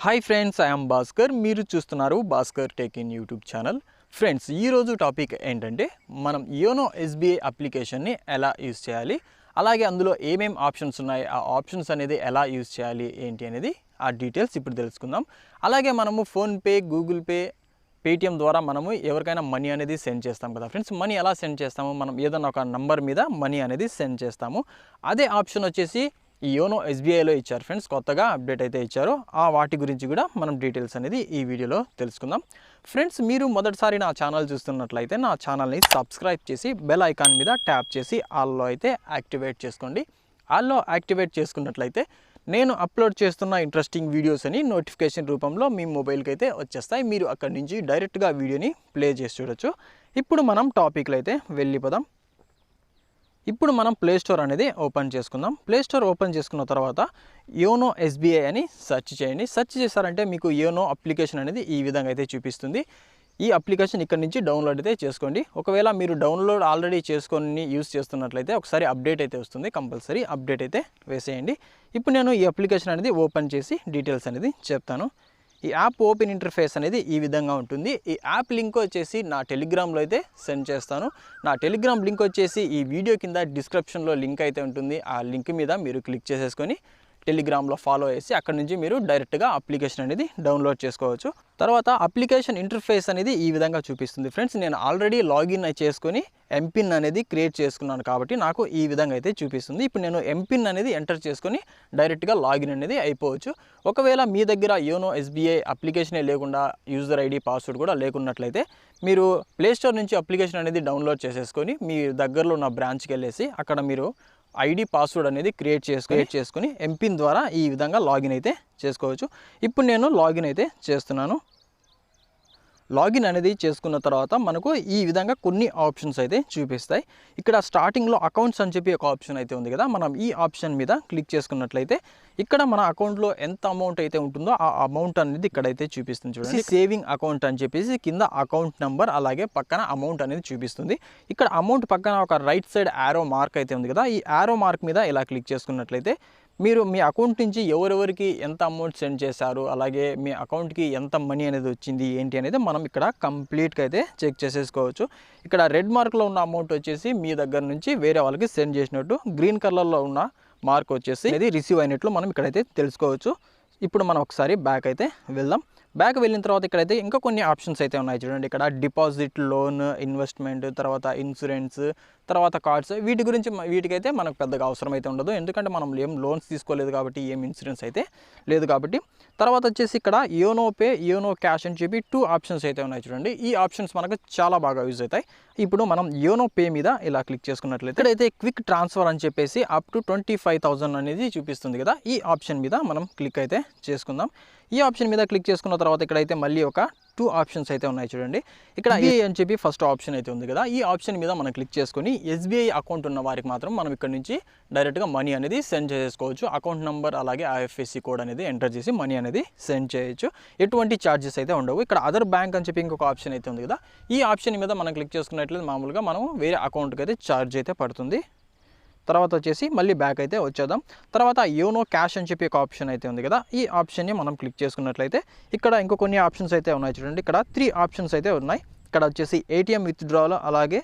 Hi friends, I am Bhaskar. మీరు చూస్తున్నారు భాస్కర్టెకిన్ YouTube channel. Friends, ఈరోజు టాపిక్ ఏంటంటే మనం యోనో ఎస్బీఐ అప్లికేషన్ని ఎలా యూజ్ చేయాలి, అలాగే అందులో ఏమేం ఆప్షన్స్ ఉన్నాయి, ఆ ఆప్షన్స్ అనేది ఎలా యూజ్ చేయాలి ఏంటి అనేది ఆ డీటెయిల్స్ ఇప్పుడు తెలుసుకుందాం. అలాగే మనము ఫోన్పే, గూగుల్ పే, పేటిఎం ద్వారా మనము ఎవరికైనా మనీ అనేది సెండ్ చేస్తాం కదా ఫ్రెండ్స్. మనీ ఎలా సెండ్ చేస్తాము? మనం ఏదైనా ఒక నంబర్ మీద మనీ అనేది సెండ్ చేస్తాము. అదే ఆప్షన్ వచ్చేసి ఈ యోనో ఎస్బీఐలో ఇచ్చారు ఫ్రెండ్స్. కొత్తగా అప్డేట్ అయితే ఇచ్చారు. వాటి గురించి కూడా మనం డీటెయిల్స్ అనేది ఈ వీడియోలో తెలుసుకుందాం. ఫ్రెండ్స్, మీరు మొదటిసారి నా ఛానల్ చూస్తున్నట్లయితే నా ఛానల్ని సబ్స్క్రైబ్ చేసి బెల్ ఐకాన్ మీద ట్యాప్ చేసి ఆల్లో అయితే యాక్టివేట్ చేసుకోండి. ఆల్లో యాక్టివేట్ చేసుకున్నట్లయితే నేను అప్లోడ్ చేస్తున్న ఇంట్రెస్టింగ్ వీడియోస్ అని నోటిఫికేషన్ రూపంలో మీ మొబైల్కి అయితే వచ్చేస్తాయి. మీరు అక్కడి నుంచి డైరెక్ట్గా వీడియోని ప్లే చేసి చూడొచ్చు. ఇప్పుడు మనం టాపిక్లో అయితే వెళ్ళిపోదాం. ఇప్పుడు మనం ప్లే స్టోర్ అనేది ఓపెన్ చేసుకుందాం. ప్లే స్టోర్ ఓపెన్ చేసుకున్న తర్వాత యోనో ఎస్బీఐ అని సెర్చ్ చేయండి. సెర్చ్ చేశారంటే మీకు యోనో అప్లికేషన్ అనేది ఈ విధంగా అయితే చూపిస్తుంది. ఈ అప్లికేషన్ ఇక్కడ నుంచి డౌన్లోడ్ అయితే చేసుకోండి. ఒకవేళ మీరు డౌన్లోడ్ ఆల్రెడీ చేసుకొని యూస్ చేస్తున్నట్లయితే ఒకసారి అప్డేట్ అయితే వస్తుంది. కంపల్సరీ అప్డేట్ అయితే వేసేయండి. ఇప్పుడు నేను ఈ అప్లికేషన్ అనేది ఓపెన్ చేసి డీటెయిల్స్ అనేది చెప్తాను. ఈ యాప్ ఓపెన్ ఇంటర్ఫేస్ అనేది ఈ విధంగా ఉంటుంది. ఈ యాప్ లింక్ వచ్చేసి నా టెలిగ్రామ్లో అయితే సెండ్ చేస్తాను. నా టెలిగ్రామ్ లింక్ వచ్చేసి ఈ వీడియో కింద డిస్క్రిప్షన్లో లింక్ అయితే ఉంటుంది. ఆ లింక్ మీద మీరు క్లిక్ చేసేసుకొని టెలిగ్రామ్లో ఫాలో చేసి అక్కడ నుంచి మీరు డైరెక్ట్గా అప్లికేషన్ అనేది డౌన్లోడ్ చేసుకోవచ్చు. తర్వాత అప్లికేషన్ ఇంటర్ఫేస్ అనేది ఈ విధంగా చూపిస్తుంది ఫ్రెండ్స్. నేను ఆల్రెడీ లాగిన్ చేసుకొని ఎంపిన్ అనేది క్రియేట్ చేసుకున్నాను కాబట్టి నాకు ఈ విధంగా అయితే చూపిస్తుంది. ఇప్పుడు నేను ఎంపిన్ అనేది ఎంటర్ చేసుకొని డైరెక్ట్గా లాగిన్ అనేది అయిపోవచ్చు. ఒకవేళ మీ దగ్గర యోనో ఎస్బీఐ అప్లికేషనే లేకుండా యూజర్ ఐడి పాస్వర్డ్ కూడా లేకున్నట్లయితే మీరు ప్లేస్టోర్ నుంచి అప్లికేషన్ అనేది డౌన్లోడ్ చేసేసుకొని మీ దగ్గరలో ఉన్న బ్రాంచ్కి వెళ్ళేసి అక్కడ మీరు ఐడి పాస్వర్డ్ అనేది క్రియేట్ చేసుకొని ఎంపిన్ ద్వారా ఈ విధంగా లాగిన్ అయితే చేసుకోవచ్చు. ఇప్పుడు నేను లాగిన్ అయితే చేస్తున్నాను. లాగిన్ అనేది చేసుకున్న తర్వాత మనకు ఈ విధంగా కొన్ని ఆప్షన్స్ అయితే చూపిస్తాయి. ఇక్కడ స్టార్టింగ్లో అకౌంట్స్ అని చెప్పి ఒక ఆప్షన్ అయితే ఉంది కదా. మనం ఈ ఆప్షన్ మీద క్లిక్ చేసుకున్నట్లయితే ఇక్కడ మన అకౌంట్లో ఎంత అమౌంట్ అయితే ఉంటుందో ఆ అమౌంట్ అనేది ఇక్కడైతే చూపిస్తుంది. చూడండి, సేవింగ్ అకౌంట్ అని చెప్పేసి కింద అకౌంట్ నెంబర్ అలాగే పక్కన అమౌంట్ అనేది చూపిస్తుంది. ఇక్కడ అమౌంట్ పక్కన ఒక రైట్ సైడ్ యారో మార్క్ అయితే ఉంది కదా. ఈ యారో మార్క్ మీద ఇలా క్లిక్ చేసుకున్నట్లయితే మీరు మీ అకౌంట్ నుంచి ఎవరెవరికి ఎంత అమౌంట్ సెండ్ చేశారు, అలాగే మీ అకౌంట్కి ఎంత మనీ అనేది వచ్చింది ఏంటి అనేది మనం ఇక్కడ కంప్లీట్గా అయితే చెక్ చేసేసుకోవచ్చు. ఇక్కడ రెడ్ మార్క్లో ఉన్న అమౌంట్ వచ్చేసి మీ దగ్గర నుంచి వేరే వాళ్ళకి సెండ్ చేసినట్టు, గ్రీన్ కలర్లో ఉన్న మార్క్ వచ్చేసి ఇది రిసీవ్ అయినట్లు మనం ఇక్కడైతే తెలుసుకోవచ్చు. ఇప్పుడు మనం ఒకసారి బ్యాక్ అయితే వెళ్దాం. బ్యాక్ వెళ్ళిన తర్వాత ఇక్కడైతే ఇంకా కొన్ని ఆప్షన్స్ అయితే ఉన్నాయి. చూడండి, ఇక్కడ డిపాజిట్, లోన్, ఇన్వెస్ట్మెంట్, తర్వాత ఇన్సూరెన్స్, తర్వాత కార్డ్స్. వీటికైతే మనకు పెద్దగా అవసరం అయితే ఉండదు, ఎందుకంటే మనం ఏం లోన్స్ తీసుకోలేదు కాబట్టి, ఏం ఇన్సూరెన్స్ అయితే లేదు కాబట్టి. తర్వాత వచ్చేసి ఇక్కడ యోనో పే, యోనో క్యాష్ అని చెప్పి 2 ఆప్షన్స్ అయితే ఉన్నాయి. చూడండి, ఈ ఆప్షన్స్ మనకు చాలా బాగా యూజ్ అవుతాయి. ఇప్పుడు మనం యోనో పే మీద ఇలా క్లిక్ చేసుకున్నట్లయితే ఇక్కడైతే క్విక్ ట్రాన్స్ఫర్ అని చెప్పేసి అప్ టు 25,000 అనేది చూపిస్తుంది కదా. ఈ ఆప్షన్ మీద మనం క్లిక్ అయితే చేసుకుందాం. ఈ ఆప్షన్ మీద క్లిక్ చేసుకున్న తర్వాత ఇక్కడైతే మళ్ళీ ఒక 2 ఆప్షన్స్ అయితే ఉన్నాయి. చూడండి, ఇక్కడ ఎస్బీఐ అని చెప్పి ఫస్ట్ ఆప్షన్ అయితే ఉంది కదా. ఈ ఆప్షన్ మీద మనం క్లిక్ చేసుకొని ఎస్బీఐ అకౌంట్ ఉన్న వారికి మాత్రం మనం ఇక్కడ నుంచి డైరెక్ట్గా మనీ అనేది సెండ్ చేసుకోవచ్చు. అకౌంట్ నెంబర్ అలాగే ఐఎఫ్ఎస్సి కోడ్ అనేది ఎంటర్ చేసి మనీ అనేది సెండ్ చేయొచ్చు. ఎటువంటి ఛార్జెస్ అయితే ఉండవు. ఇక్కడ అదర్ బ్యాంక్ అని చెప్పి ఇంకొక ఆప్షన్ అయితే ఉంది కదా. ఈ ఆప్షన్ మీద మనం క్లిక్ చేసుకున్నట్లయితే మామూలుగా మనం వేరే అకౌంట్కి అయితే ఛార్జ్ అయితే పడుతుంది. తర్వాత వచ్చేసి మళ్ళీ బ్యాక్ అయితే వచ్చేద్దాం. తర్వాత యోనో క్యాష్ అని చెప్పి ఒక ఆప్షన్ అయితే ఉంది కదా. ఈ ఆప్షన్ని మనం క్లిక్ చేసుకున్నట్లయితే ఇక్కడ ఇంకో కొన్ని ఆప్షన్స్ అయితే ఉన్నాయి. చూడండి, ఇక్కడ 3 ఆప్షన్స్ అయితే ఉన్నాయి. ఇక్కడ వచ్చేసి ఏటీఎం విత్డ్రాల్, అలాగే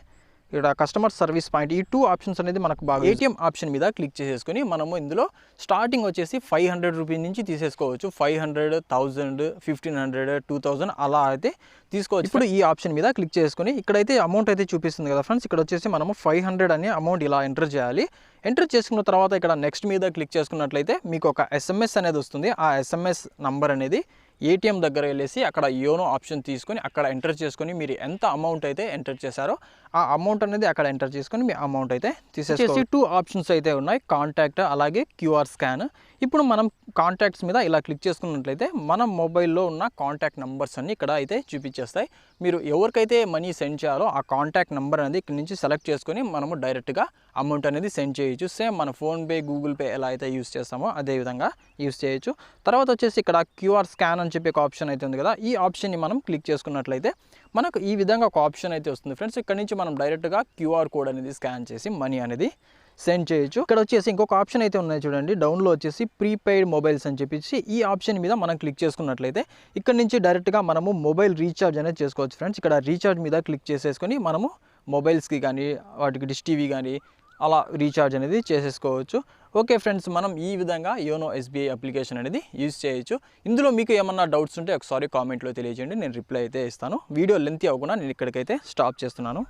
ఇక్కడ కస్టమర్ సర్వీస్ పాయింట్. ఈ 2 ఆప్షన్స్ అనేది మనకు బాగా. ఏటీఎం ఆప్షన్ మీద క్లిక్ చేసేసుకొని మనము ఇందులో స్టార్టింగ్ వచ్చేసి 500 రూపీస్ నుంచి తీసేసుకోవచ్చు. 500, 1000, 1500, 2000 అలా అయితే తీసుకోవచ్చు. ఇప్పుడు ఈ ఆప్షన్ మీద క్లిక్ చేసుకొని ఇక్కడైతే అమౌంట్ అయితే చూపిస్తుంది కదా ఫ్రెండ్స్. ఇక్కడ వచ్చేసి మనము 500 అనే అమౌంట్ ఇలా ఎంటర్ చేయాలి. ఎంటర్ చేసుకున్న తర్వాత ఇక్కడ నెక్స్ట్ మీద క్లిక్ చేసుకున్నట్లయితే మీకు ఒక ఎస్ఎంఎస్ అనేది వస్తుంది. ఆ ఎస్ఎంఎస్ నంబర్ అనేది ఏటీఎం దగ్గర వెళ్ళేసి అక్కడ యోనో ఆప్షన్ తీసుకొని అక్కడ ఎంటర్ చేసుకొని మీరు ఎంత అమౌంట్ అయితే ఎంటర్ చేశారో ఆ అమౌంట్ అనేది అక్కడ ఎంటర్ చేసుకొని మీ అమౌంట్ అయితే తీసేసి 2 ఆప్షన్స్ అయితే ఉన్నాయి, కాంటాక్ట్ అలాగే క్యూఆర్ స్కాన్. ఇప్పుడు మనం కాంటాక్ట్స్ మీద ఇలా క్లిక్ చేసుకున్నట్లయితే మన మొబైల్లో ఉన్న కాంటాక్ట్ నెంబర్స్ అన్ని ఇక్కడ అయితే చూపించేస్తాయి. మీరు ఎవరికైతే మనీ సెండ్ చేయాలో ఆ కాంటాక్ట్ నెంబర్ అనేది ఇక్కడ నుంచి సెలెక్ట్ చేసుకొని మనము డైరెక్ట్గా అమౌంట్ అనేది సెండ్ చేయొచ్చు. సేమ్ మన ఫోన్పే, గూగుల్ పే ఎలా అయితే యూస్ చేస్తామో అదే విధంగా యూస్ చేయొచ్చు. తర్వాత వచ్చేసి ఇక్కడ క్యూఆర్ స్కాన్ అని చెప్పి ఒక ఆప్షన్ అయితే ఉంది కదా. ఈ ఆప్షన్ని మనం క్లిక్ చేసుకున్నట్లయితే మనకు ఈ విధంగా ఒక ఆప్షన్ అయితే వస్తుంది ఫ్రెండ్స్. ఇక్కడ నుంచి మనం డైరెక్ట్గా క్యూఆర్ కోడ్ అనేది స్కాన్ చేసి మనీ అనేది సెండ్ చేయొచ్చు. ఇక్కడ వచ్చేసి ఇంకొక ఆప్షన్ అయితే ఉన్నాయి చూడండి, డౌన్లో వచ్చేసి ప్రీపెయిడ్ మొబైల్స్ అని చెప్పేసి ఈ ఆప్షన్ మీద మనం క్లిక్ చేసుకున్నట్లయితే ఇక్కడ నుంచి డైరెక్ట్గా మనము మొబైల్ రీఛార్జ్ అనేది చేసుకోవచ్చు ఫ్రెండ్స్. ఇక్కడ రీఛార్జ్ మీద క్లిక్ చేసేసుకొని మనము మొబైల్స్కి కానీ వాటికి డిష్ టీవీ కానీ అలా రీఛార్జ్ అనేది చేసేసుకోవచ్చు. ఓకే ఫ్రెండ్స్, మనం ఈ విధంగా యోనో ఎస్బీఐ అప్లికేషన్ అనేది యూజ్ చేయొచ్చు. ఇందులో మీకు ఏమన్నా డౌట్స్ ఉంటే ఒకసారి కామెంట్లో తెలియజేయండి, నేను రిప్లై అయితే ఇస్తాను. వీడియో లెంత్ అవ్వకుండా నేను ఇక్కడికైతే స్టాప్ చేస్తున్నాను.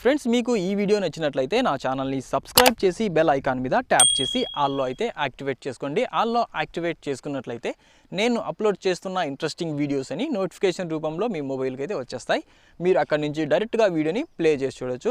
ఫ్రెండ్స్, మీకు ఈ వీడియో నచ్చినట్లయితే నా ఛానల్ని సబ్స్క్రైబ్ చేసి బెల్ ఐకాన్ మీద ట్యాప్ చేసి ఆల్లో అయితే యాక్టివేట్ చేసుకోండి. ఆల్లో యాక్టివేట్ చేసుకున్నట్లయితే నేను అప్లోడ్ చేస్తున్న ఇంట్రెస్టింగ్ వీడియోస్ అని నోటిఫికేషన్ రూపంలో మీ మొబైల్కి అయితే వచ్చేస్తాయి. మీరు అక్కడి నుంచి డైరెక్ట్గా వీడియోని ప్లే చేసి చూడొచ్చు.